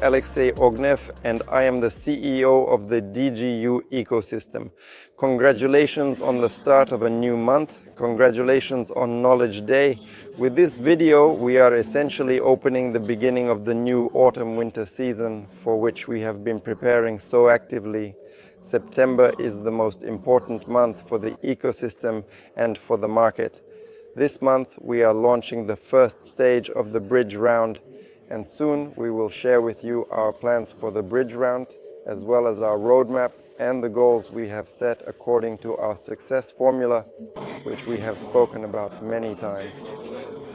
Alexey Ognev, and I am the CEO of the DigiU ecosystem. Congratulations on the start of a new month. Congratulations on Knowledge Day. With this video, we are essentially opening the beginning of the new autumn-winter season for which we have been preparing so actively. September is the most important month for the ecosystem and for the market. This month, we are launching the first stage of the bridge round, and soon we will share with you our plans for the bridge round, as well as our roadmap and the goals we have set according to our success formula, which we have spoken about many times.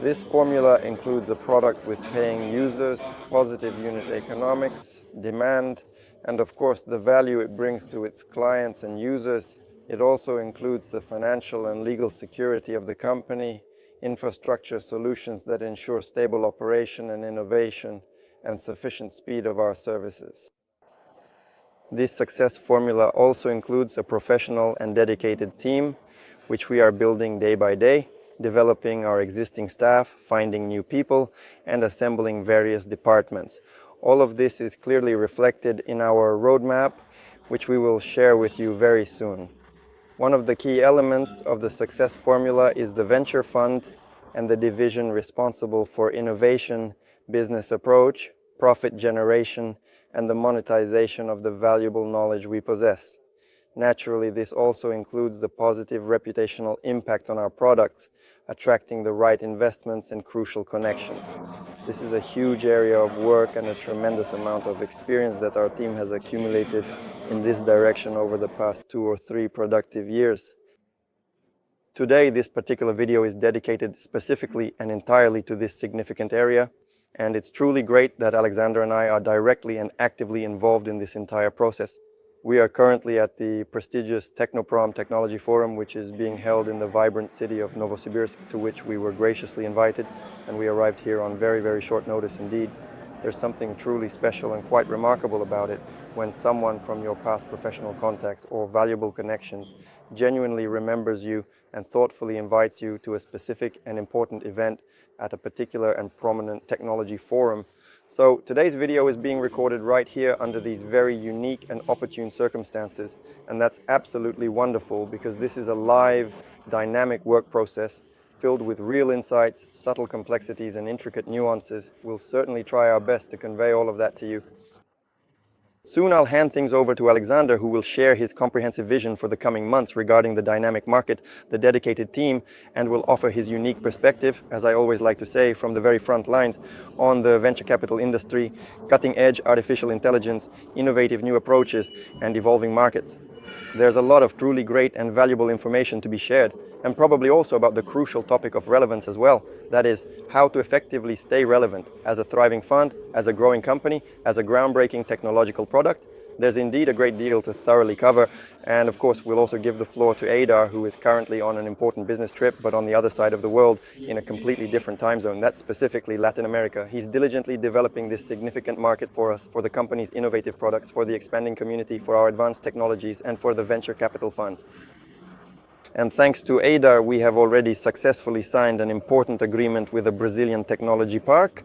This formula includes a product with paying users, positive unit economics, demand, and of course the value it brings to its clients and users. It also includes the financial and legal security of the company, infrastructure solutions that ensure stable operation and innovation, and sufficient speed of our services. This success formula also includes a professional and dedicated team, which we are building day by day, developing our existing staff, finding new people, and assembling various departments. All of this is clearly reflected in our roadmap, which we will share with you very soon. One of the key elements of the success formula is the venture fund and the division responsible for innovation, business approach, profit generation, and the monetization of the valuable knowledge we possess. Naturally, this also includes the positive reputational impact on our products, attracting the right investments and crucial connections. This is a huge area of work and a tremendous amount of experience that our team has accumulated in this direction over the past 2 or 3 productive years. Today, this particular video is dedicated specifically and entirely to this significant area, and it's truly great that Alexander and I are directly and actively involved in this entire process. We are currently at the prestigious Technoprom Technology Forum, which is being held in the vibrant city of Novosibirsk, to which we were graciously invited, and we arrived here on very, very short notice indeed. There's something truly special and quite remarkable about it when someone from your past professional contacts or valuable connections genuinely remembers you and thoughtfully invites you to a specific and important event at a particular and prominent technology forum. So today's video is being recorded right here under these very unique and opportune circumstances, and that's absolutely wonderful because this is a live, dynamic work process filled with real insights, subtle complexities, and intricate nuances. We'll certainly try our best to convey all of that to you. Soon I'll hand things over to Alexander, who will share his comprehensive vision for the coming months regarding the dynamic market, the dedicated team, and will offer his unique perspective, as I always like to say, from the very front lines on the venture capital industry, cutting-edge artificial intelligence, innovative new approaches, and evolving markets. There's a lot of truly great and valuable information to be shared, and probably also about the crucial topic of relevance as well. That is, how to effectively stay relevant as a thriving fund, as a growing company, as a groundbreaking technological product. There's indeed a great deal to thoroughly cover, and of course we'll also give the floor to Adar, who is currently on an important business trip, but on the other side of the world in a completely different time zone. That's specifically Latin America. He's diligently developing this significant market for us, for the company's innovative products, for the expanding community, for our advanced technologies, and for the venture capital fund. And thanks to Adar, we have already successfully signed an important agreement with a Brazilian technology park.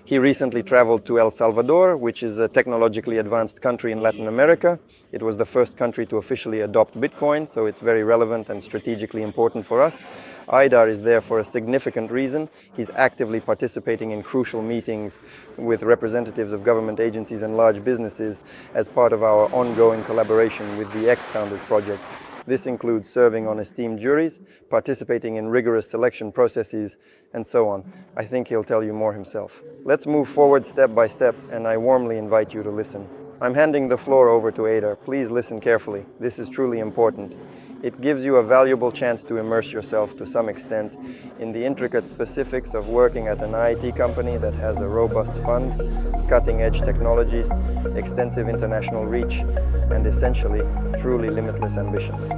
He recently traveled to El Salvador, which is a technologically advanced country in Latin America. It was the first country to officially adopt Bitcoin, so it's very relevant and strategically important for us. Adar is there for a significant reason. He's actively participating in crucial meetings with representatives of government agencies and large businesses as part of our ongoing collaboration with the X-Founders project. This includes serving on esteemed juries, participating in rigorous selection processes, and so on. I think he'll tell you more himself. Let's move forward step by step, and I warmly invite you to listen. I'm handing the floor over to Adar. Please listen carefully. This is truly important. It gives you a valuable chance to immerse yourself to some extent in the intricate specifics of working at an IT company that has a robust fund, cutting-edge technologies, extensive international reach, and essentially, truly limitless ambitions.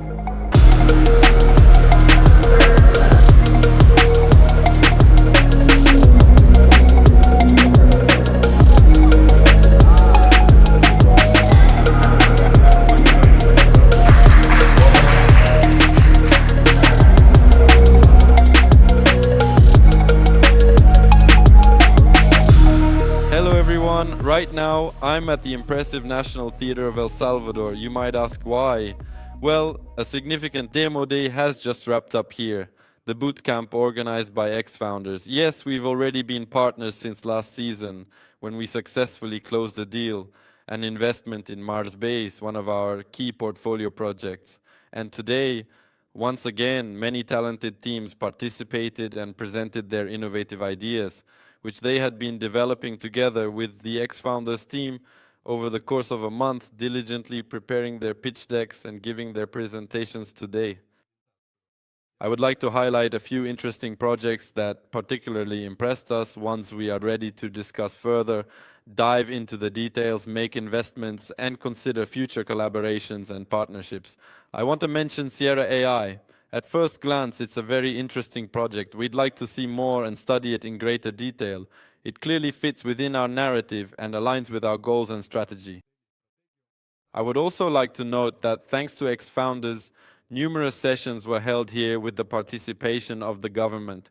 Right now, I'm at the impressive National Theatre of El Salvador. You might ask why. Well, a significant demo day has just wrapped up here. The boot camp organized by ex-founders. Yes, we've already been partners since last season, when we successfully closed a deal, an investment in Mars Base, one of our key portfolio projects. And today, once again, many talented teams participated and presented their innovative ideas, which they had been developing together with the ex-founders team over the course of a month, diligently preparing their pitch decks and giving their presentations today. I would like to highlight a few interesting projects that particularly impressed us, ones we are ready to discuss further, dive into the details, make investments, and consider future collaborations and partnerships. I want to mention Sierra AI. At first glance, it's a very interesting project. We'd like to see more and study it in greater detail. It clearly fits within our narrative and aligns with our goals and strategy. I would also like to note that thanks to ex-founders, numerous sessions were held here with the participation of the government.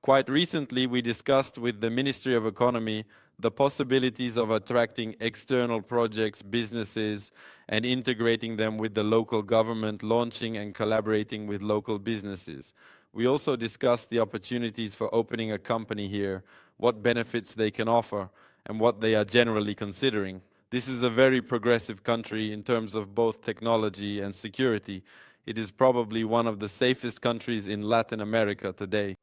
Quite recently, we discussed with the Ministry of Economy the possibilities of attracting external projects, businesses, and integrating them with the local government, launching and collaborating with local businesses. We also discussed the opportunities for opening a company here, what benefits they can offer, and what they are generally considering. This is a very progressive country in terms of both technology and security. It is probably one of the safest countries in Latin America today.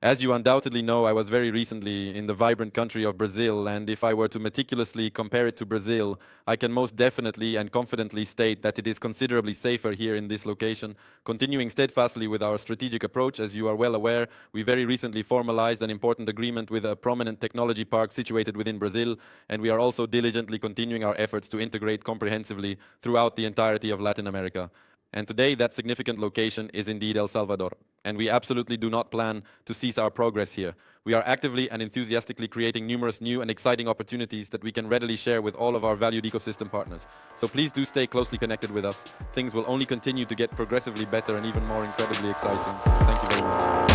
As you undoubtedly know, I was very recently in the vibrant country of Brazil, and if I were to meticulously compare it to Brazil, I can most definitely and confidently state that it is considerably safer here in this location. Continuing steadfastly with our strategic approach, as you are well aware, we very recently formalized an important agreement with a prominent technology park situated within Brazil, and we are also diligently continuing our efforts to integrate comprehensively throughout the entirety of Latin America. And today, that significant location is indeed El Salvador. And we absolutely do not plan to cease our progress here. We are actively and enthusiastically creating numerous new and exciting opportunities that we can readily share with all of our valued ecosystem partners. So please do stay closely connected with us. Things will only continue to get progressively better and even more incredibly exciting. Thank you very much.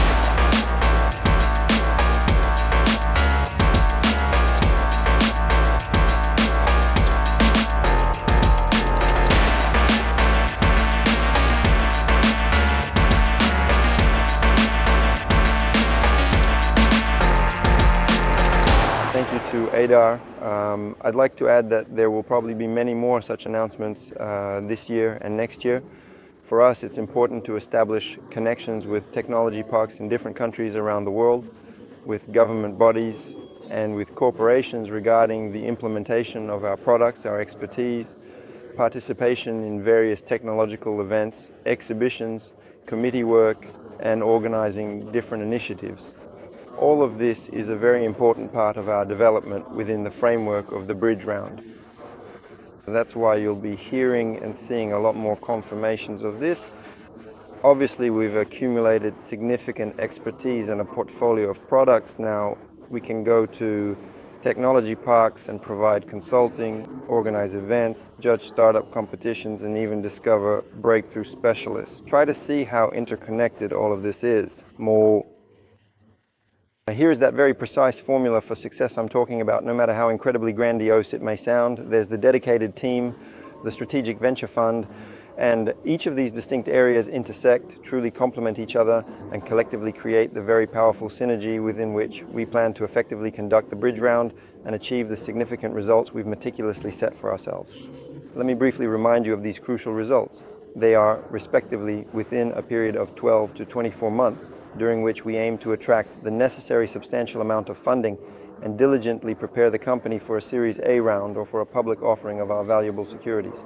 Thank you to Adar. I'd like to add that there will probably be many more such announcements this year and next year. For us, it's important to establish connections with technology parks in different countries around the world, with government bodies, and with corporations regarding the implementation of our products, our expertise, participation in various technological events, exhibitions, committee work, and organizing different initiatives. All of this is a very important part of our development within the framework of the Bridge Round. That's why you'll be hearing and seeing a lot more confirmations of this. Obviously, we've accumulated significant expertise and a portfolio of products. Now we can go to technology parks and provide consulting, organize events, judge startup competitions, and even discover breakthrough specialists. Try to see how interconnected all of this is. Here's that very precise formula for success I'm talking about. No matter how incredibly grandiose it may sound, there's the dedicated team, the strategic venture fund, and each of these distinct areas intersect, truly complement each other, and collectively create the very powerful synergy within which we plan to effectively conduct the Bridge Round and achieve the significant results we've meticulously set for ourselves. Let me briefly remind you of these crucial results. They are, respectively, within a period of 12 to 24 months, during which we aim to attract the necessary substantial amount of funding and diligently prepare the company for a Series A round or for a public offering of our valuable securities.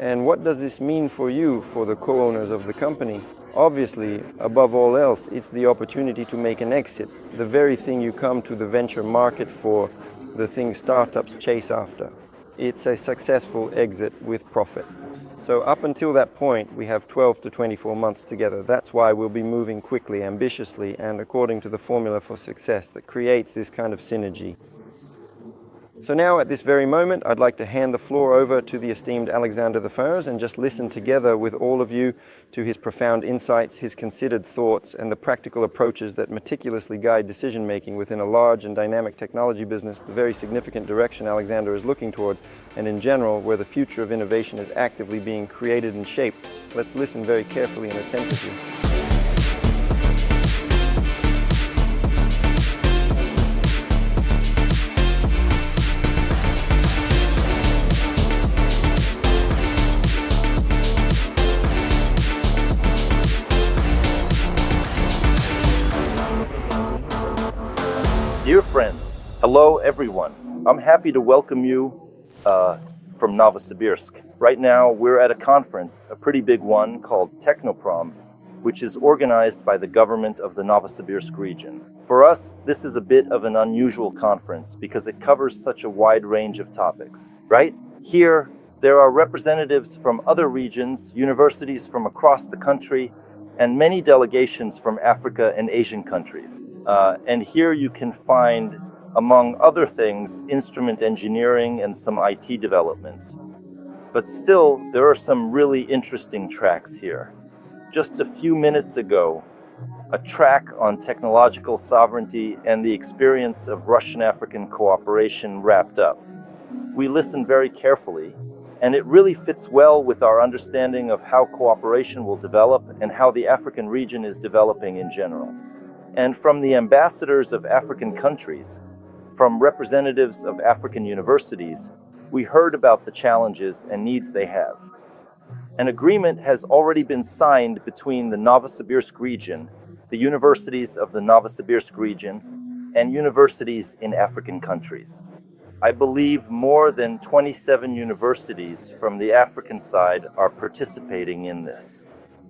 And what does this mean for you, for the co-owners of the company? Obviously, above all else, it's the opportunity to make an exit, the very thing you come to the venture market for, the thing startups chase after. It's a successful exit with profit. So up until that point, we have 12 to 24 months together. That's why we'll be moving quickly, ambitiously, and according to the formula for success that creates this kind of synergy. So now, at this very moment, I'd like to hand the floor over to the esteemed Alexander I and just listen together with all of you to his profound insights, his considered thoughts, and the practical approaches that meticulously guide decision-making within a large and dynamic technology business, the very significant direction Alexander is looking toward, and in general, where the future of innovation is actively being created and shaped. Let's listen very carefully and attentively. Dear friends, hello everyone. I'm happy to welcome you from Novosibirsk. Right now we're at a conference, a pretty big one called Technoprom, which is organized by the government of the Novosibirsk region. For us, this is a bit of an unusual conference because it covers such a wide range of topics, right? Here, there are representatives from other regions, universities from across the country, and many delegations from Africa and Asian countries. And here you can find, among other things, instrument engineering and some IT developments. But still, there are some really interesting tracks here. Just a few minutes ago, a track on technological sovereignty and the experience of Russian-African cooperation wrapped up. We listened very carefully, and it really fits well with our understanding of how cooperation will develop and how the African region is developing in general. And from the ambassadors of African countries, from representatives of African universities, we heard about the challenges and needs they have. An agreement has already been signed between the Novosibirsk region, the universities of the Novosibirsk region, and universities in African countries. I believe more than 27 universities from the African side are participating in this.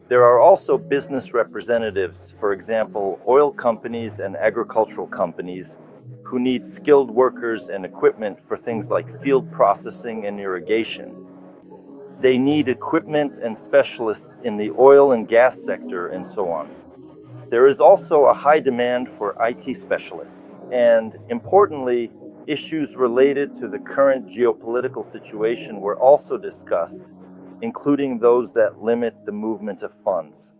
There are also business representatives, for example, oil companies and agricultural companies, who need skilled workers and equipment for things like field processing and irrigation. They need equipment and specialists in the oil and gas sector and so on. There is also a high demand for IT specialists, and importantly, issues related to the current geopolitical situation were also discussed, including those that limit the movement of funds.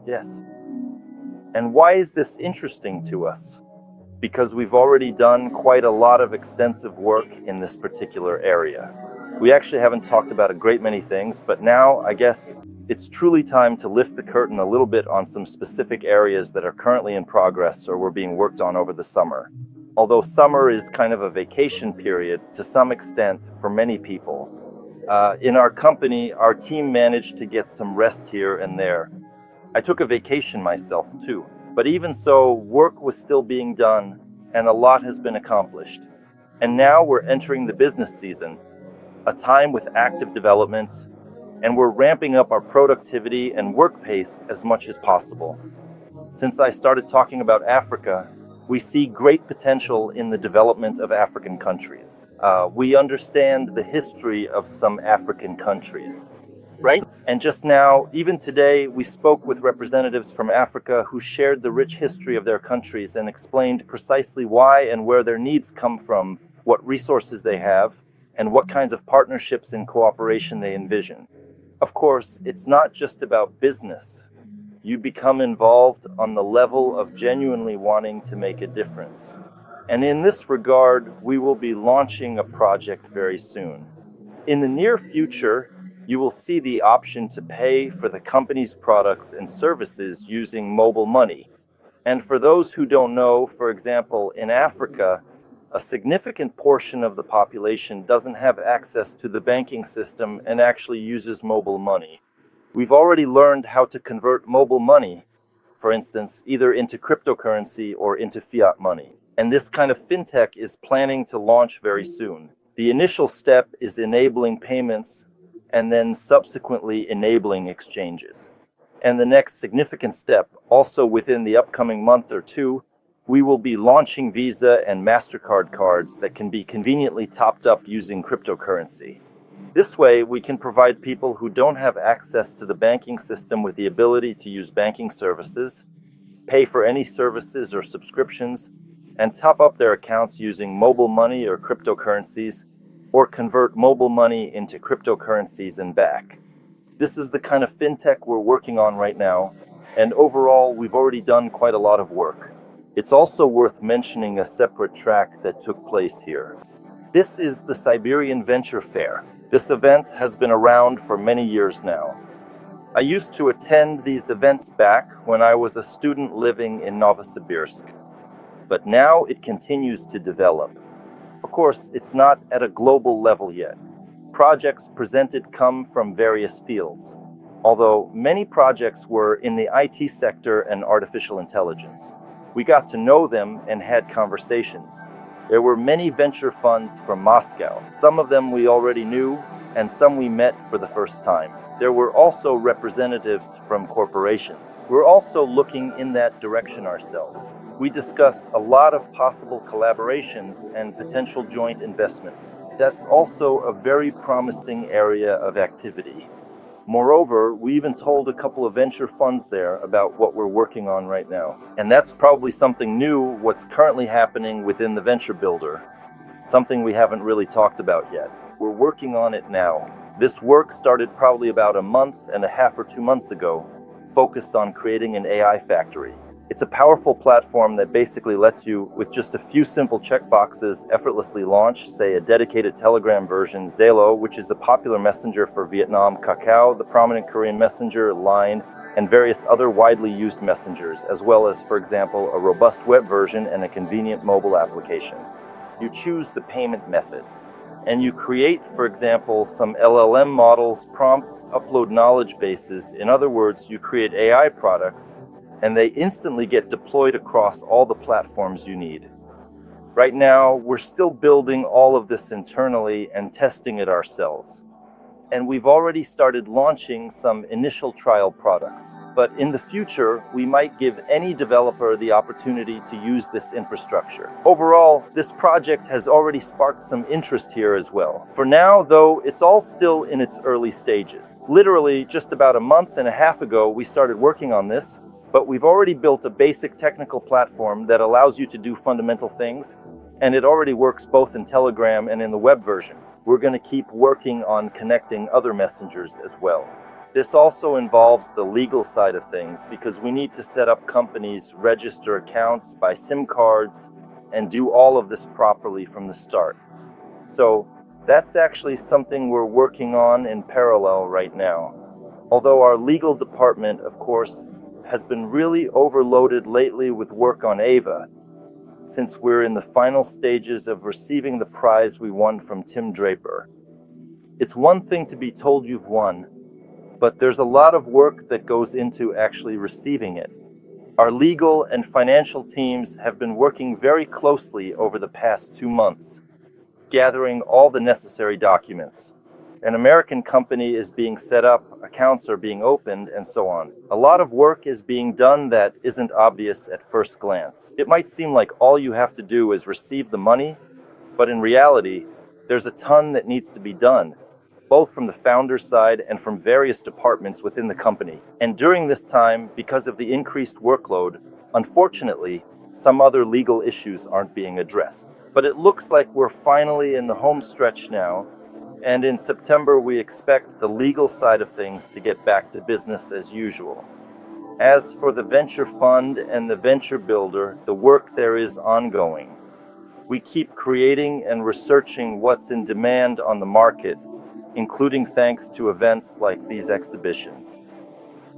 Yes. And why is this interesting to us? Because we've already done quite a lot of extensive work in this particular area. We actually haven't talked about a great many things, but now I guess it's truly time to lift the curtain a little bit on some specific areas that are currently in progress or were being worked on over the summer. Although summer is kind of a vacation period to some extent for many people, in our company, our team managed to get some rest here and there. I took a vacation myself too, but even so, work was still being done and a lot has been accomplished. And now we're entering the business season, a time with active developments, and we're ramping up our productivity and work pace as much as possible. Since I started talking about Africa, we see great potential in the development of African countries. We understand the history of some African countries, right? And just now, even today, we spoke with representatives from Africa who shared the rich history of their countries and explained precisely why and where their needs come from, what resources they have, and what kinds of partnerships and cooperation they envision. Of course, it's not just about business. You become involved on the level of genuinely wanting to make a difference. And in this regard, we will be launching a project very soon. In the near future, you will see the option to pay for the company's products and services using mobile money. And for those who don't know, for example, in Africa, a significant portion of the population doesn't have access to the banking system and actually uses mobile money. We've already learned how to convert mobile money, for instance, either into cryptocurrency or into fiat money. And this kind of fintech is planning to launch very soon. The initial step is enabling payments and then subsequently enabling exchanges. And the next significant step, also within the upcoming month or two, we will be launching Visa and MasterCard cards that can be conveniently topped up using cryptocurrency. This way, we can provide people who don't have access to the banking system with the ability to use banking services, pay for any services or subscriptions, and top up their accounts using mobile money or cryptocurrencies, or convert mobile money into cryptocurrencies and back. This is the kind of fintech we're working on right now, and overall, we've already done quite a lot of work. It's also worth mentioning a separate track that took place here. This is the Siberian Venture Fair. This event has been around for many years now. I used to attend these events back when I was a student living in Novosibirsk. But now it continues to develop. Of course, it's not at a global level yet. Projects presented come from various fields, although many projects were in the IT sector and artificial intelligence. We got to know them and had conversations. There were many venture funds from Moscow. Some of them we already knew, and some we met for the first time. There were also representatives from corporations. We're also looking in that direction ourselves. We discussed a lot of possible collaborations and potential joint investments. That's also a very promising area of activity. Moreover, we even told a couple of venture funds there about what we're working on right now. And that's probably something new, what's currently happening within the venture builder, something we haven't really talked about yet. We're working on it now. This work started probably about a month and a half or 2 months ago, focused on creating an AI factory. It's a powerful platform that basically lets you, with just a few simple checkboxes, effortlessly launch, say, a dedicated Telegram version, Zalo, which is a popular messenger for Vietnam, Kakao, the prominent Korean messenger, Line, and various other widely used messengers, as well as, for example, a robust web version and a convenient mobile application. You choose the payment methods, and you create, for example, some LLM models, prompts, upload knowledge bases. In other words, you create AI products, and they instantly get deployed across all the platforms you need. Right now, we're still building all of this internally and testing it ourselves. And we've already started launching some initial trial products. But in the future, we might give any developer the opportunity to use this infrastructure. Overall, this project has already sparked some interest here as well. For now, though, it's all still in its early stages. Literally, just about a month and a half ago, we started working on this, but we've already built a basic technical platform that allows you to do fundamental things, and it already works both in Telegram and in the web version. We're going to keep working on connecting other messengers as well. This also involves the legal side of things because we need to set up companies, register accounts, buy SIM cards, and do all of this properly from the start. So that's actually something we're working on in parallel right now. Although our legal department, of course, has been really overloaded lately with work on Ava, since we're in the final stages of receiving the prize we won from Tim Draper. It's one thing to be told you've won, but there's a lot of work that goes into actually receiving it. Our legal and financial teams have been working very closely over the past 2 months, gathering all the necessary documents. An American company is being set up, accounts are being opened, and so on. A lot of work is being done that isn't obvious at first glance. It might seem like all you have to do is receive the money, but in reality, there's a ton that needs to be done, both from the founder's side and from various departments within the company. And during this time, because of the increased workload, unfortunately, some other legal issues aren't being addressed. But it looks like we're finally in the home stretch now, and in September we expect the legal side of things to get back to business as usual. As for the venture fund and the venture builder, the work there is ongoing. We keep creating and researching what's in demand on the market, including thanks to events like these exhibitions.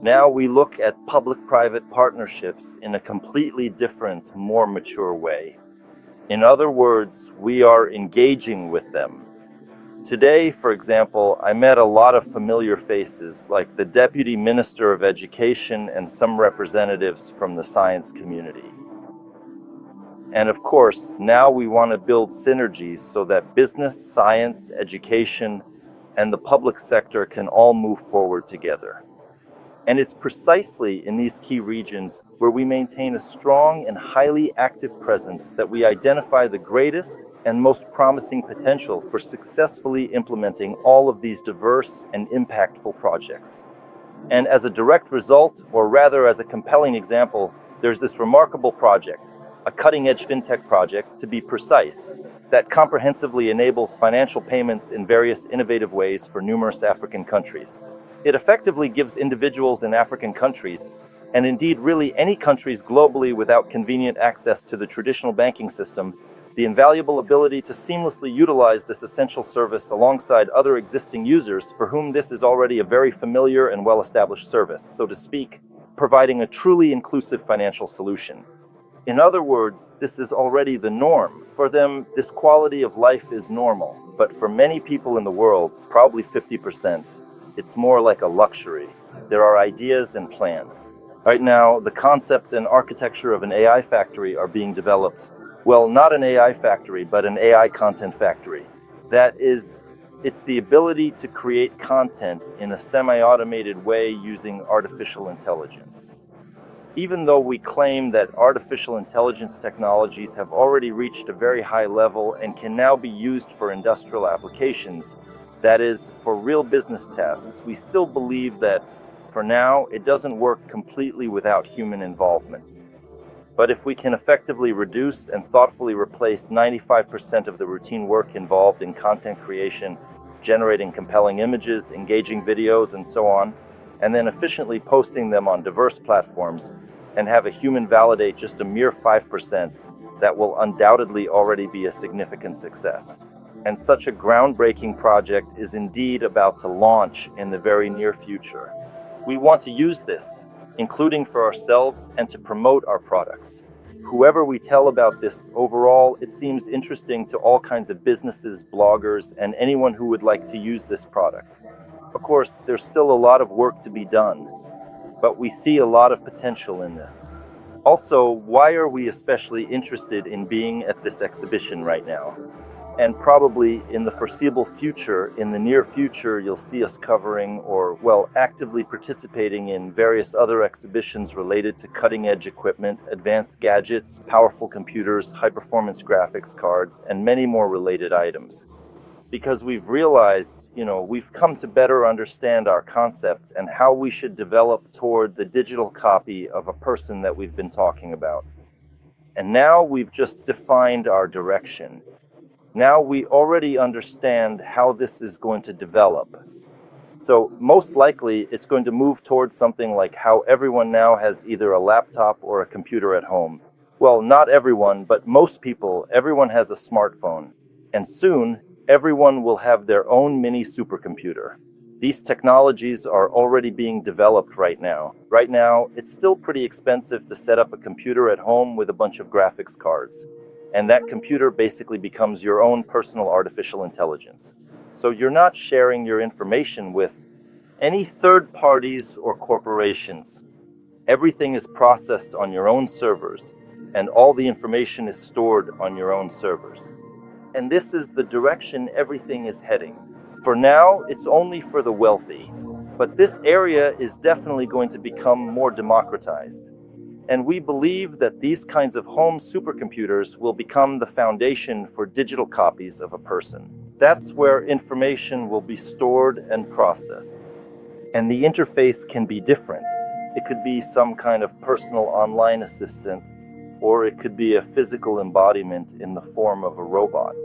Now we look at public-private partnerships in a completely different, more mature way. In other words, we are engaging with them. Today, for example, I met a lot of familiar faces, like the Deputy Minister of Education and some representatives from the science community. And of course, now we want to build synergies so that business, science, education, and the public sector can all move forward together. And it's precisely in these key regions where we maintain a strong and highly active presence that we identify the greatest and most promising potential for successfully implementing all of these diverse and impactful projects. And as a direct result, or rather as a compelling example, there's this remarkable project, a cutting-edge fintech project, to be precise, that comprehensively enables financial payments in various innovative ways for numerous African countries. It effectively gives individuals in African countries, and indeed really any countries globally without convenient access to the traditional banking system, the invaluable ability to seamlessly utilize this essential service alongside other existing users for whom this is already a very familiar and well-established service, so to speak, providing a truly inclusive financial solution. In other words, this is already the norm. For them, this quality of life is normal. But for many people in the world, probably 50%, it's more like a luxury. There are ideas and plans. Right now, the concept and architecture of an AI factory are being developed. Well, not an AI factory, but an AI content factory. That is, it's the ability to create content in a semi-automated way using artificial intelligence. Even though we claim that artificial intelligence technologies have already reached a very high level and can now be used for industrial applications, that is, for real business tasks, we still believe that, for now, it doesn't work completely without human involvement. But if we can effectively reduce and thoughtfully replace 95% of the routine work involved in content creation, generating compelling images, engaging videos, and so on, and then efficiently posting them on diverse platforms, and have a human validate just a mere 5%, that will undoubtedly already be a significant success. And such a groundbreaking project is indeed about to launch in the very near future. We want to use this, including for ourselves and to promote our products. Whoever we tell about this, overall, it seems interesting to all kinds of businesses, bloggers, and anyone who would like to use this product. Of course, there's still a lot of work to be done, but we see a lot of potential in this. Also, why are we especially interested in being at this exhibition right now? And probably in the foreseeable future, in the near future, you'll see us covering or, well, actively participating in various other exhibitions related to cutting-edge equipment, advanced gadgets, powerful computers, high-performance graphics cards, and many more related items. Because we've realized, we've come to better understand our concept and how we should develop toward the digital copy of a person that we've been talking about. And now we've just defined our direction. Now we already understand how this is going to develop. So most likely it's going to move towards something like how everyone now has either a laptop or a computer at home. Well, not everyone, but most people, everyone has a smartphone. And soon, everyone will have their own mini supercomputer. These technologies are already being developed right now. Right now, it's still pretty expensive to set up a computer at home with a bunch of graphics cards. And that computer basically becomes your own personal artificial intelligence. So you're not sharing your information with any third parties or corporations. Everything is processed on your own servers, and all the information is stored on your own servers. And this is the direction everything is heading. For now, it's only for the wealthy. But this area is definitely going to become more democratized. And we believe that these kinds of home supercomputers will become the foundation for digital copies of a person. That's where information will be stored and processed. And the interface can be different. It could be some kind of personal online assistant, or it could be a physical embodiment in the form of a robot.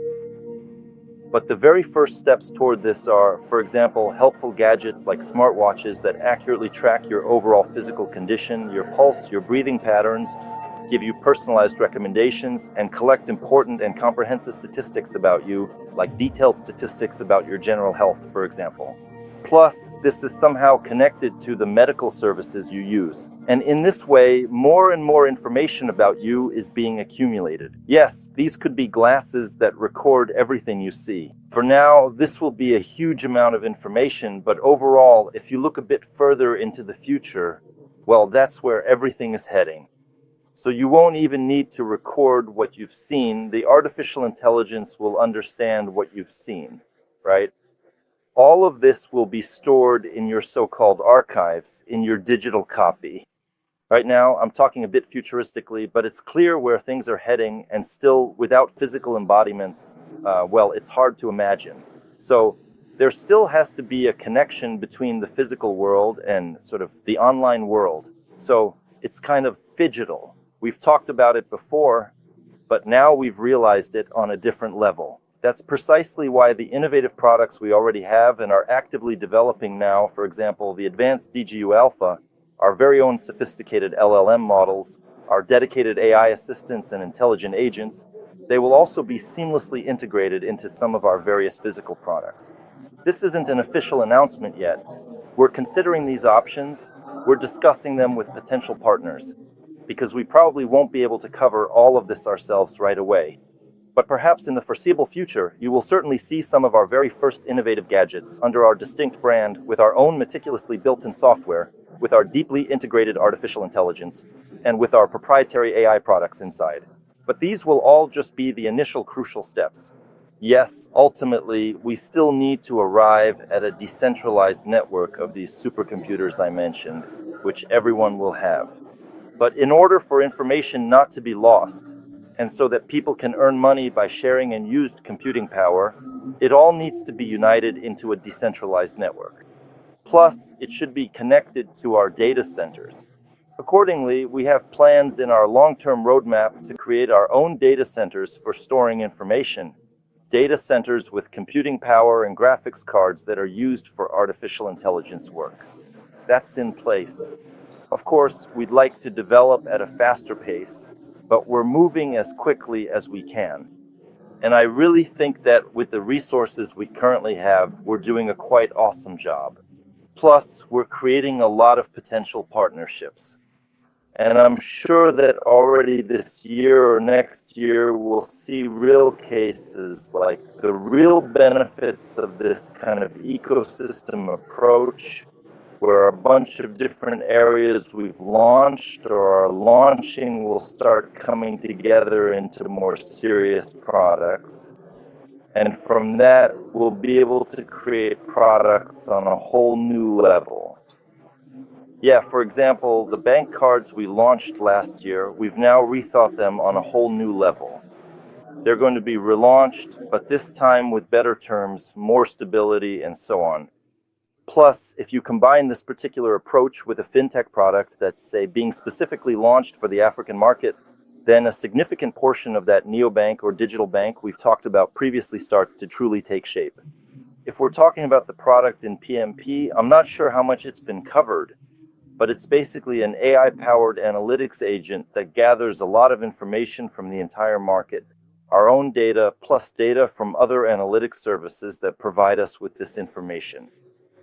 But the very first steps toward this are, for example, helpful gadgets like smartwatches that accurately track your overall physical condition, your pulse, your breathing patterns, give you personalized recommendations, and collect important and comprehensive statistics about you, like detailed statistics about your general health, for example. Plus, this is somehow connected to the medical services you use. And in this way, more and more information about you is being accumulated. Yes, these could be glasses that record everything you see. For now, this will be a huge amount of information, but overall, if you look a bit further into the future, well, that's where everything is heading. So you won't even need to record what you've seen. The artificial intelligence will understand what you've seen, right? All of this will be stored in your so-called archives, in your digital copy. Right now, I'm talking a bit futuristically, but it's clear where things are heading, and still, without physical embodiments, well, it's hard to imagine. So there still has to be a connection between the physical world and sort of the online world. So it's kind of phygital. We've talked about it before, but now we've realized it on a different level. That's precisely why the innovative products we already have and are actively developing now, for example, the advanced DigiU Alpha, our very own sophisticated LLM models, our dedicated AI assistants and intelligent agents, they will also be seamlessly integrated into some of our various physical products. This isn't an official announcement yet. We're considering these options. We're discussing them with potential partners, because we probably won't be able to cover all of this ourselves right away. But perhaps in the foreseeable future, you will certainly see some of our very first innovative gadgets under our distinct brand with our own meticulously built-in software, with our deeply integrated artificial intelligence, and with our proprietary AI products inside. But these will all just be the initial crucial steps. Yes, ultimately, we still need to arrive at a decentralized network of these supercomputers I mentioned, which everyone will have. But in order for information not to be lost, and so that people can earn money by sharing and used computing power, it all needs to be united into a decentralized network. Plus, it should be connected to our data centers. Accordingly, we have plans in our long-term roadmap to create our own data centers for storing information, data centers with computing power and graphics cards that are used for artificial intelligence work. That's in place. Of course, we'd like to develop at a faster pace, but we're moving as quickly as we can. And I really think that with the resources we currently have, we're doing a quite awesome job. Plus, we're creating a lot of potential partnerships. And I'm sure that already this year or next year, we'll see real cases like the real benefits of this kind of ecosystem approach, where a bunch of different areas we've launched or are launching will start coming together into more serious products. And from that, we'll be able to create products on a whole new level. Yeah, for example, the bank cards we launched last year, we've now rethought them on a whole new level. They're going to be relaunched, but this time with better terms, more stability, and so on. Plus, if you combine this particular approach with a fintech product that's, say, being specifically launched for the African market, then a significant portion of that neobank or digital bank we've talked about previously starts to truly take shape. If we're talking about the product in PMP, I'm not sure how much it's been covered, but it's basically an AI-powered analytics agent that gathers a lot of information from the entire market, our own data plus data from other analytics services that provide us with this information.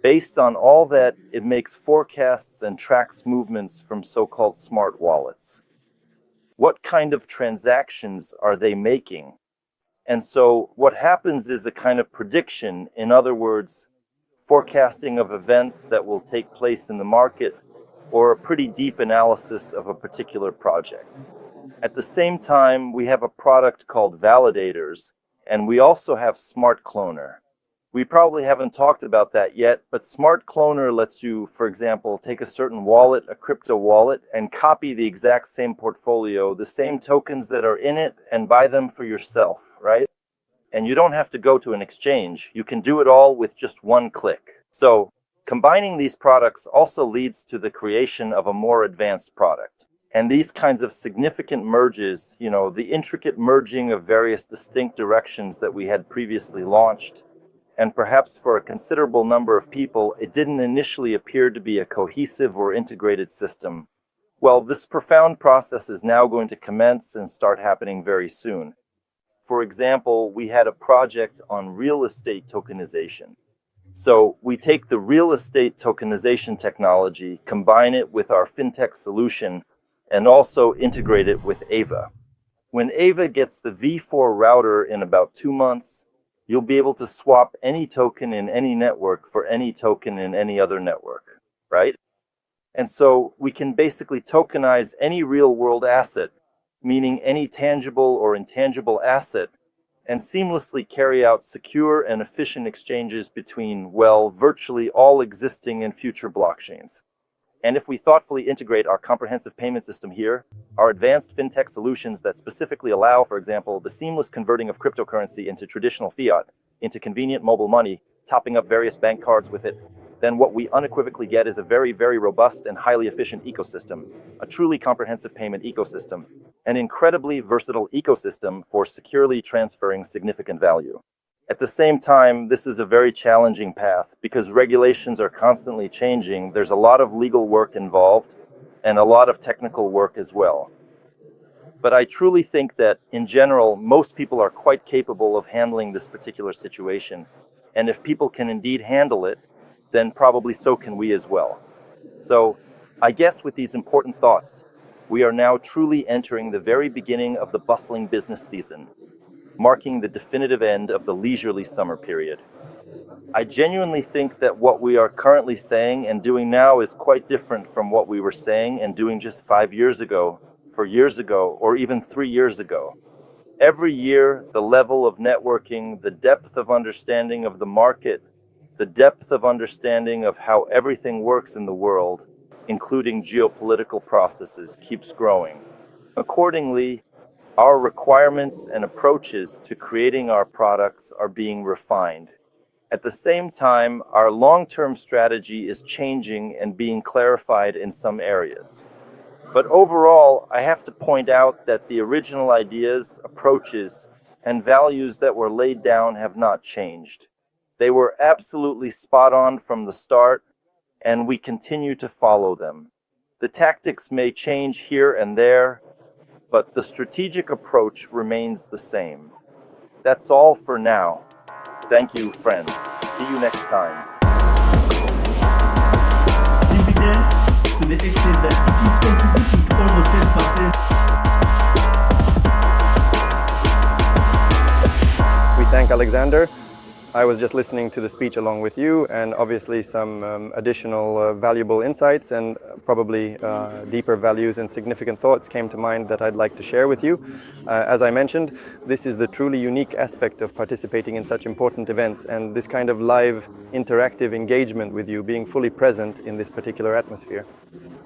Based on all that, it makes forecasts and tracks movements from so-called smart wallets. What kind of transactions are they making? And so what happens is a kind of prediction, in other words, forecasting of events that will take place in the market, or a pretty deep analysis of a particular project. At the same time, we have a product called Validators, and we also have Smart Cloner. We probably haven't talked about that yet, but Smart Cloner lets you, for example, take a certain wallet, a crypto wallet, and copy the exact same portfolio, the same tokens that are in it, and buy them for yourself, right? And you don't have to go to an exchange. You can do it all with just one click. So, combining these products also leads to the creation of a more advanced product. And these kinds of significant merges, the intricate merging of various distinct directions that we had previously launched, and perhaps for a considerable number of people, it didn't initially appear to be a cohesive or integrated system. Well, this profound process is now going to commence and start happening very soon. For example, we had a project on real estate tokenization. So we take the real estate tokenization technology, combine it with our fintech solution, and also integrate it with Ava. When Ava gets the V4 router in about 2 months, you'll be able to swap any token in any network for any token in any other network, right? And so we can basically tokenize any real-world asset, meaning any tangible or intangible asset, and seamlessly carry out secure and efficient exchanges between, well, virtually all existing and future blockchains. And if we thoughtfully integrate our comprehensive payment system here, our advanced fintech solutions that specifically allow, for example, the seamless converting of cryptocurrency into traditional fiat, into convenient mobile money, topping up various bank cards with it, then what we unequivocally get is a very, very robust and highly efficient ecosystem, a truly comprehensive payment ecosystem, an incredibly versatile ecosystem for securely transferring significant value. At the same time, this is a very challenging path because regulations are constantly changing. There's a lot of legal work involved and a lot of technical work as well. But I truly think that, in general, most people are quite capable of handling this particular situation. And if people can indeed handle it, then probably so can we as well. So, I guess with these important thoughts, we are now truly entering the very beginning of the bustling business season, marking the definitive end of the leisurely summer period. I genuinely think that what we are currently saying and doing now is quite different from what we were saying and doing just 5 years ago, 4 years ago, or even 3 years ago. Every year, the level of networking, the depth of understanding of the market, the depth of understanding of how everything works in the world, including geopolitical processes, keeps growing. Accordingly, our requirements and approaches to creating our products are being refined. At the same time, our long-term strategy is changing and being clarified in some areas. But overall, I have to point out that the original ideas, approaches, and values that were laid down have not changed. They were absolutely spot on from the start, and we continue to follow them. The tactics may change here and there, but the strategic approach remains the same. That's all for now. Thank you, friends. See you next time. To the extent that it is contributing to almost 10%. We thank Alexander. I was just listening to the speech along with you, and obviously some additional valuable insights and probably deeper values and significant thoughts came to mind that I'd like to share with you. As I mentioned, this is the truly unique aspect of participating in such important events, and this kind of live interactive engagement with you, being fully present in this particular atmosphere.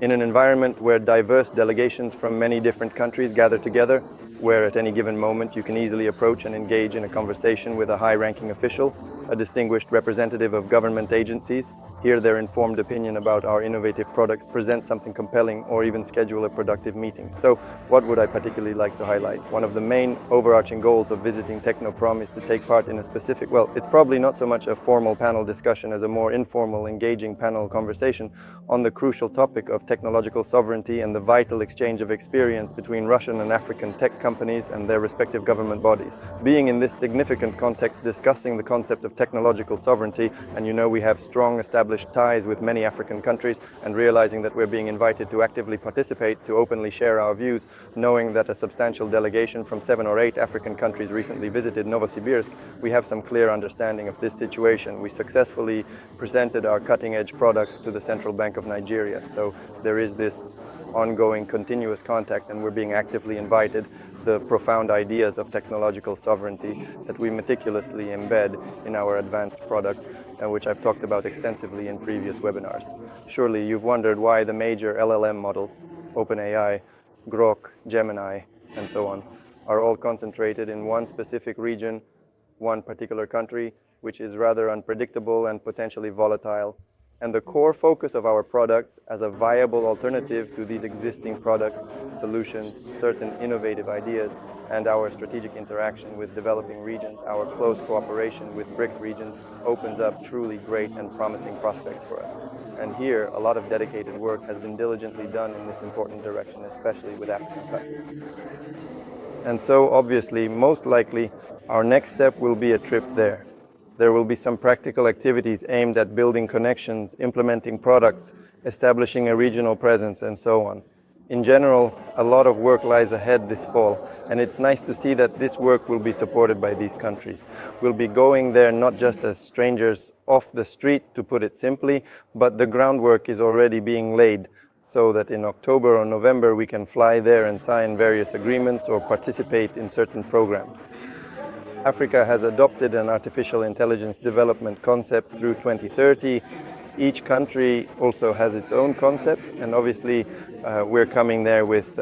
In an environment where diverse delegations from many different countries gather together, where at any given moment you can easily approach and engage in a conversation with a high-ranking official, a distinguished representative of government agencies, hear their informed opinion about our innovative products, present something compelling, or even schedule a productive meeting. So, what would I particularly like to highlight? One of the main overarching goals of visiting Technoprom is to take part in a specific, well, it's probably not so much a formal panel discussion as a more informal, engaging panel conversation on the crucial topic of technological sovereignty and the vital exchange of experience between Russian and African tech companies and their respective government bodies. Being in this significant context, discussing the concept of technological sovereignty, and you know we have strong established ties with many African countries, and realizing that we're being invited to actively participate, to openly share our views, knowing that a substantial delegation from 7 or 8 African countries recently visited Novosibirsk, we have some clear understanding of this situation. We successfully presented our cutting-edge products to the Central Bank of Nigeria, so there is this ongoing continuous contact, and we're being actively invited. The profound ideas of technological sovereignty that we meticulously embed in our advanced products, and which I've talked about extensively in previous webinars. Surely you've wondered why the major LLM models, OpenAI, Grok, Gemini, and so on, are all concentrated in one specific region, one particular country, which is rather unpredictable and potentially volatile. And the core focus of our products as a viable alternative to these existing products, solutions, certain innovative ideas, and our strategic interaction with developing regions, our close cooperation with BRICS regions opens up truly great and promising prospects for us. And here, a lot of dedicated work has been diligently done in this important direction, especially with African countries. And so, obviously, most likely, our next step will be a trip there. There will be some practical activities aimed at building connections, implementing products, establishing a regional presence, and so on. In general, a lot of work lies ahead this fall, and it's nice to see that this work will be supported by these countries. We'll be going there not just as strangers off the street, to put it simply, but the groundwork is already being laid, so that in October or November we can fly there and sign various agreements or participate in certain programs. Africa has adopted an artificial intelligence development concept through 2030, Each country also has its own concept, and obviously we're coming there with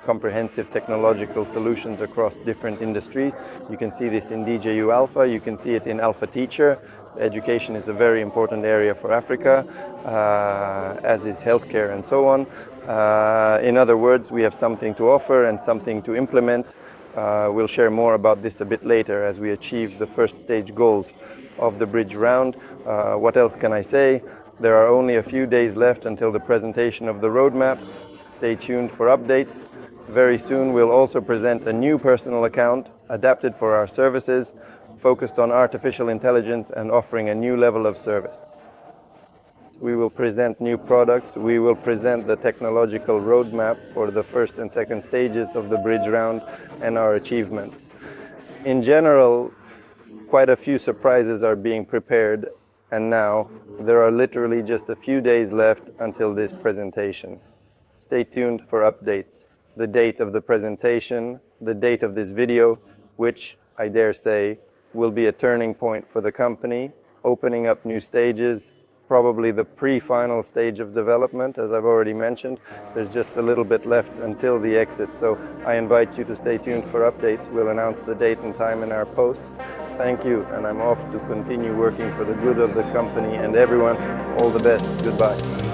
comprehensive technological solutions across different industries. You can see this in DigiU Alpha, you can see it in Alpha Teacher. Education is a very important area for Africa, as is healthcare and so on. In other words, we have something to offer and something to implement. We'll share more about this a bit later as we achieve the first stage goals of the bridge round. What else can I say? There are only a few days left until the presentation of the roadmap. Stay tuned for updates. Very soon we'll also present a new personal account adapted for our services, focused on artificial intelligence and offering a new level of service. We will present new products. We will present the technological roadmap for the first and second stages of the bridge round and our achievements. In general, quite a few surprises are being prepared, and now there are literally just a few days left until this presentation. Stay tuned for updates. The date of the presentation, the date of this video, which I dare say will be a turning point for the company, opening up new stages, probably the pre-final stage of development, as I've already mentioned. There's just a little bit left until the exit, so I invite you to stay tuned for updates. We'll announce the date and time in our posts. Thank you, and I'm off to continue working for the good of the company and everyone. All the best. Goodbye.